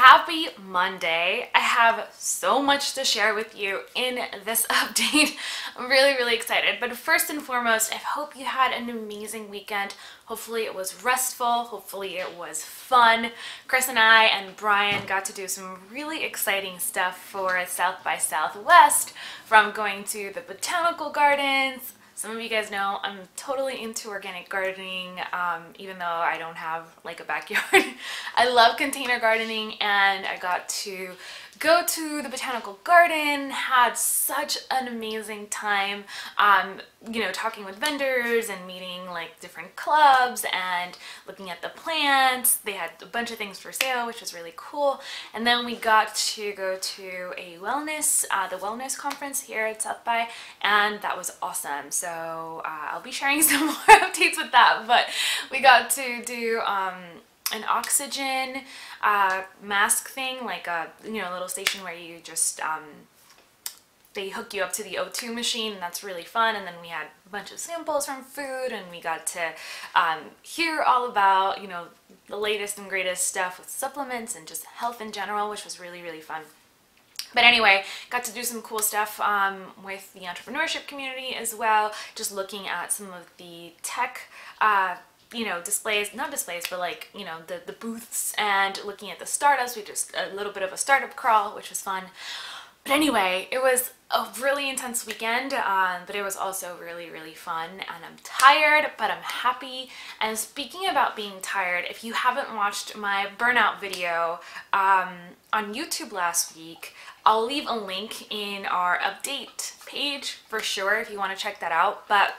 Happy Monday. I have so much to share with you in this update. I'm really excited. But first and foremost, I hope you had an amazing weekend. Hopefully it was restful. Hopefully it was fun. Chris and I and Brian got to do some really exciting stuff for South by Southwest, from going to the botanical gardens. Some of you guys know I'm totally into organic gardening, even though I don't have like a backyard. I love container gardening, and I got to go to the botanical garden, had such an amazing time, talking with vendors and meeting like different clubs and looking at the plants. They had a bunch of things for sale, which was really cool. And then we got to go to a the wellness conference here at South by, and that was awesome. So I'll be sharing some more updates with that, but we got to do an oxygen mask thing, like a little station where you just they hook you up to the O2 machine, and that's really fun. And then we had a bunch of samples from food, and we got to hear all about the latest and greatest stuff with supplements and just health in general, which was really fun. But anyway, got to do some cool stuff with the entrepreneurship community as well, just looking at some of the tech displays, not displays, but like, the booths, and looking at the startups. We just a little bit of a startup crawl, which was fun. But anyway, it was a really intense weekend, but it was also really fun, and I'm tired, but I'm happy. And speaking about being tired, if you haven't watched my burnout video on YouTube last week, I'll leave a link in our update page for sure if you want to check that out. But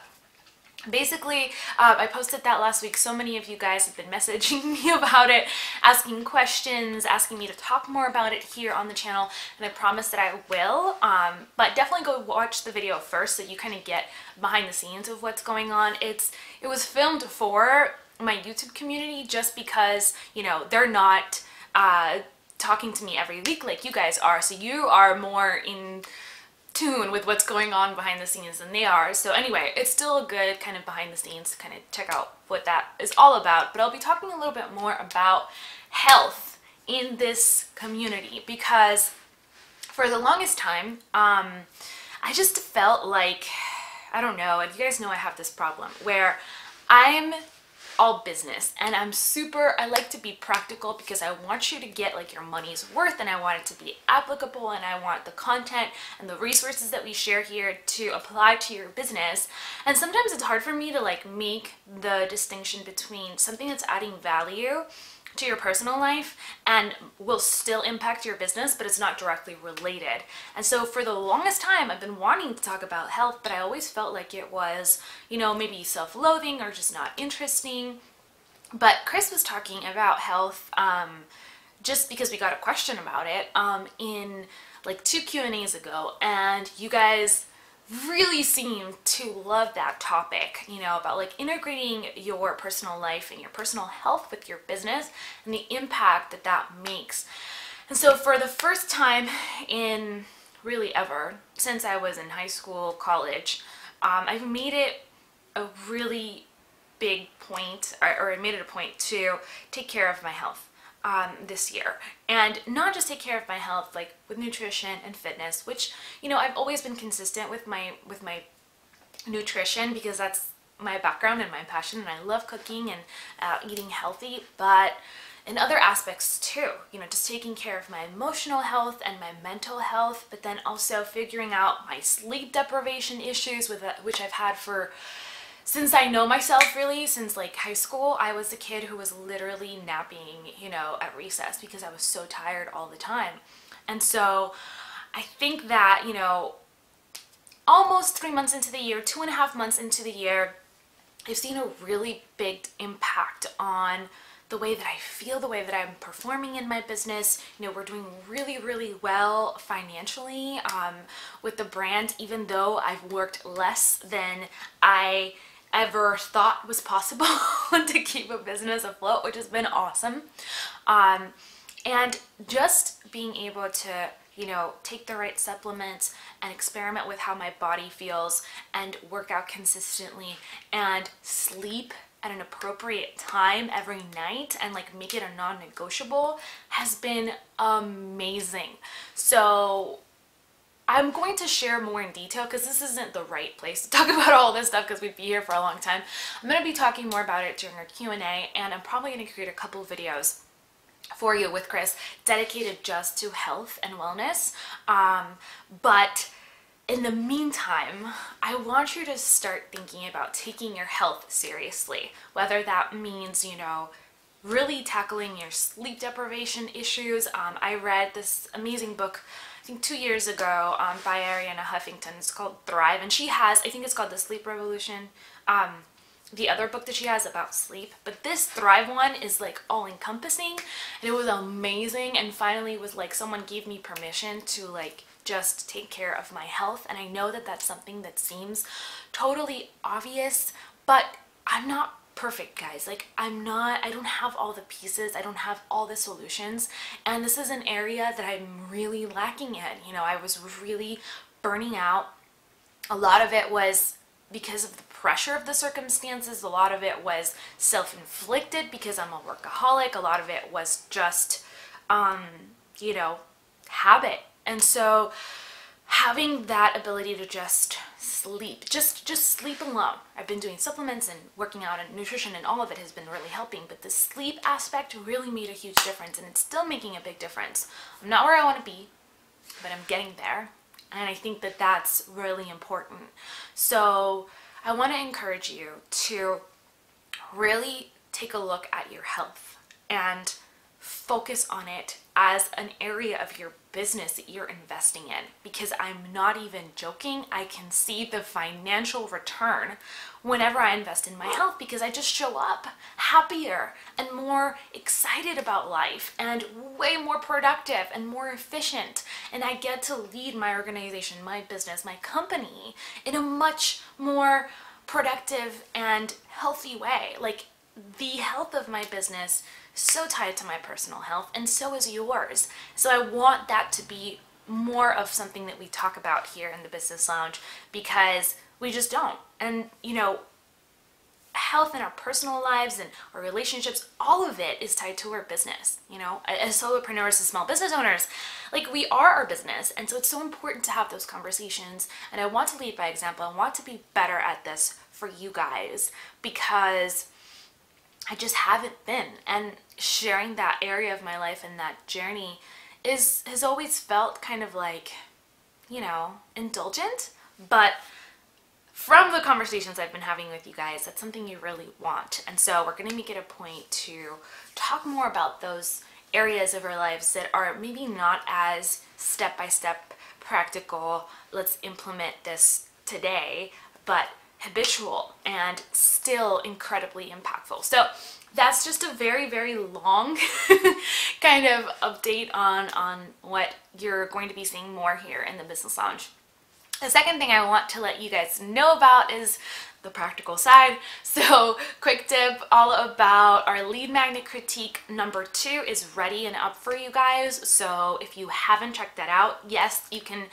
basically, I posted that last week. So many of you guys have been messaging me about it, asking questions, asking me to talk more about it here on the channel, and I promise that I will. But definitely go watch the video first so you kind of get behind the scenes of what's going on. It was filmed for my YouTube community, just because, they're not talking to me every week like you guys are, so you are more in tune with what's going on behind the scenes than they are. So anyway, it's still a good kind of behind the scenes to kind of check out what that is all about. But I'll be talking a little bit more about health in this community, because for the longest time, I just felt like, I don't know, and you guys know I have this problem where I'm all business, and I like to be practical, because I want you to get like your money's worth, and I want it to be applicable, and I want the content and the resources that we share here to apply to your business. And sometimes it's hard for me to like make the distinction between something that's adding value to your personal life and will still impact your business, but it's not directly related. And so for the longest time, I've been wanting to talk about health, but I always felt like it was, maybe self-loathing or just not interesting. But Chris was talking about health just because we got a question about it in like 2 Q&As ago, and you guys really seem to love that topic, about like integrating your personal life and your personal health with your business and the impact that that makes. And so for the first time in really ever, since I was in high school, college, I've made it a really big point, or I made it a point to take care of my health this year. And not just take care of my health like with nutrition and fitness, which I've always been consistent with my nutrition, because that's my background and my passion, and I love cooking and eating healthy, but in other aspects too, just taking care of my emotional health and my mental health, but then also figuring out my sleep deprivation issues which I've had since I know myself, really, since like high school. I was a kid who was literally napping, at recess, because I was so tired all the time. And so I think that, almost 3 months into the year, 2.5 months into the year, I've seen a really big impact on the way that I feel, the way that I'm performing in my business. We're doing really well financially with the brand, even though I've worked less than I ever thought was possible to keep a business afloat, which has been awesome. And just being able to take the right supplements and experiment with how my body feels and work out consistently and sleep at an appropriate time every night and like make it a non-negotiable has been amazing. So I'm going to share more in detail because this isn't the right place to talk about all this stuff because we'd be here for a long time. I'm going to be talking more about it during our Q&A, and I'm probably going to create a couple of videos for you with Chris dedicated just to health and wellness. But in the meantime, I want you to start thinking about taking your health seriously, whether that means, you know, really tackling your sleep deprivation issues. I read this amazing book, I think 2 years ago, by Arianna Huffington. It's called Thrive, and she has, I think it's called The Sleep Revolution. The other book that she has about sleep, but this Thrive one is like all encompassing, and it was amazing. And finally was like someone gave me permission to like just take care of my health. And I know that that's something that seems totally obvious, but I'm not perfect, guys. Like I don't have all the pieces, I don't have all the solutions, and this is an area that I'm really lacking in. You know, I was really burning out. A lot of it was because of the pressure of the circumstances. A lot of it was self-inflicted because I'm a workaholic. A lot of it was just, you know, habit. And so having that ability to just sleep, just sleep alone. I've been doing supplements and working out and nutrition, and all of it has been really helping, but the sleep aspect really made a huge difference, and it's still making a big difference. I'm not where I want to be, but I'm getting there. And I think that that's really important. So I want to encourage you to really take a look at your health and focus on it as an area of your business that you're investing in, because I'm not even joking. I can see the financial return whenever I invest in my health, because I just show up happier and more excited about life and way more productive and more efficient, and I get to lead my organization, my business, my company in a much more productive and healthy way. Like the health of my business so tied to my personal health, and so is yours. So I want that to be more of something that we talk about here in the Business Lounge, because we just don't. And you know, health in our personal lives and our relationships, all of it is tied to our business. You know, as solopreneurs, as small business owners, like we are our business. And so it's so important to have those conversations. And I want to lead by example. I want to be better at this for you guys, because I just haven't been. And sharing that area of my life and that journey has always felt kind of like, you know, indulgent. But from the conversations I've been having with you guys, that's something you really want. And so we're going to make it a point to talk more about those areas of our lives that are maybe not as step-by-step practical, let's implement this today, but habitual and still incredibly impactful. So that's just a very, very long kind of update on what you're going to be seeing more here in the Business Lounge. The second thing I want to let you guys know about is the practical side. So quick tip all about our lead magnet critique number 2 is ready and up for you guys. So if you haven't checked that out, yes, you can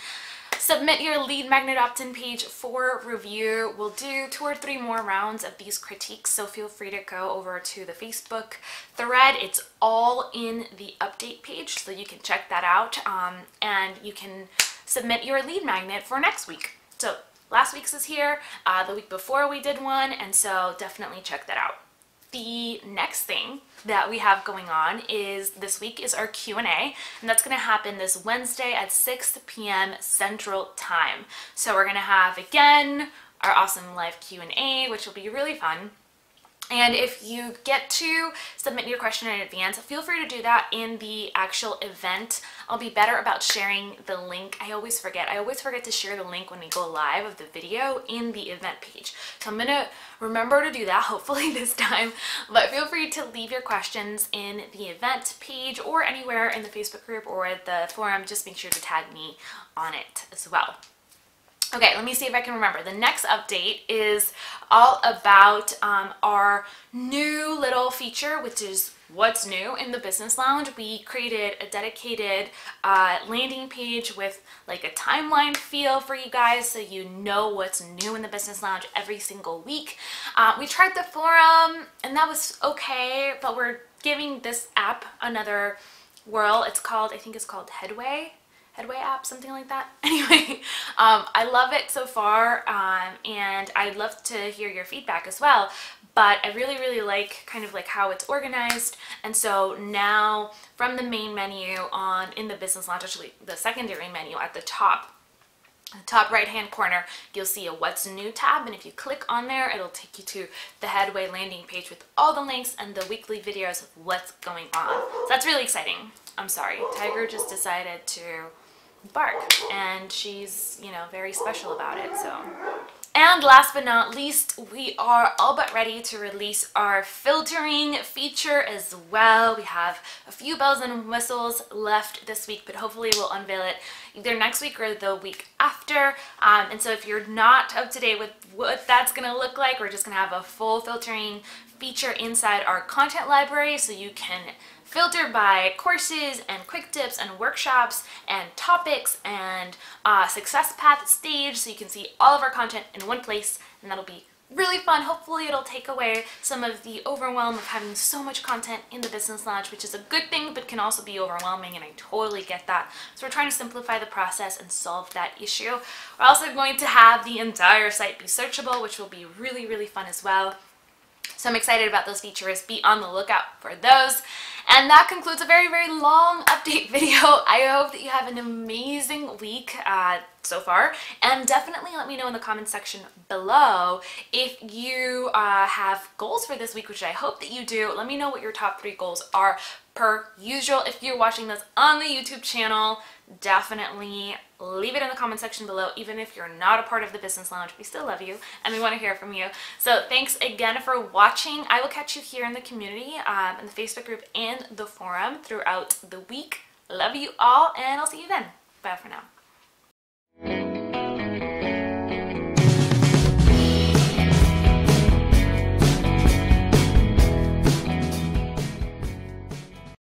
submit your lead magnet opt-in page for review. We'll do 2 or 3 more rounds of these critiques, so feel free to go over to the Facebook thread. It's all in the update page, so you can check that out, and you can submit your lead magnet for next week. So last week's is here, the week before we did one, and so definitely check that out. The next thing that we have going on is this week is our Q&A, and that's going to happen this Wednesday at 6 p.m. Central Time. So we're going to have, again, our awesome live Q&A, which will be really fun. And if you get to submit your question in advance, feel free to do that in the actual event. I'll be better about sharing the link. I always forget to share the link when we go live of the video in the event page. So I'm gonna remember to do that, hopefully this time. But feel free to leave your questions in the event page or anywhere in the Facebook group or the forum. Just make sure to tag me on it as well. Okay, let me see if I can remember. The next update is all about our new little feature, which is what's new in the business lounge, we created a dedicated landing page with like a timeline feel for you guys so you know what's new in the business lounge every single week. We tried the forum and that was okay, but we're giving this app another whirl. It's called, I think it's called Headway app, something like that. Anyway, I love it so far, and I'd love to hear your feedback as well. But I really like kind of like how it's organized. And so now from the main menu in the business lounge, actually the secondary menu at the top right hand corner, you'll see a what's new tab, and if you click on there, it'll take you to the Headway landing page with all the links and the weekly videos of what's going on. So that's really exciting. I'm sorry, Tiger just decided to bark, and she's, you know, very special about it. So, and last but not least, we are all but ready to release our filtering feature as well. We have a few bells and whistles left this week, but hopefully we'll unveil it either next week or the week after. And so if you're not up to date with what that's gonna look like, we're just gonna have a full filtering feature inside our content library, so you can filter by courses and quick tips and workshops and topics and success path stage, so you can see all of our content in one place, and that'll be really fun. Hopefully it'll take away some of the overwhelm of having so much content in the business lounge, which is a good thing but can also be overwhelming, and I totally get that. So we're trying to simplify the process and solve that issue. We're also going to have the entire site be searchable, which will be really fun as well. So I'm excited about those features. Be on the lookout for those. And that concludes a very long update video. I hope that you have an amazing week so far, and definitely let me know in the comment section below if you have goals for this week, which I hope that you do. Let me know what your top 3 goals are per usual. If you're watching this on the YouTube channel, definitely leave it in the comment section below. Even if you're not a part of the business lounge, we still love you and we want to hear from you. So thanks again for watching. I will catch you here in the community, in the Facebook group and the forum throughout the week. Love you all, and I'll see you then. Bye for now.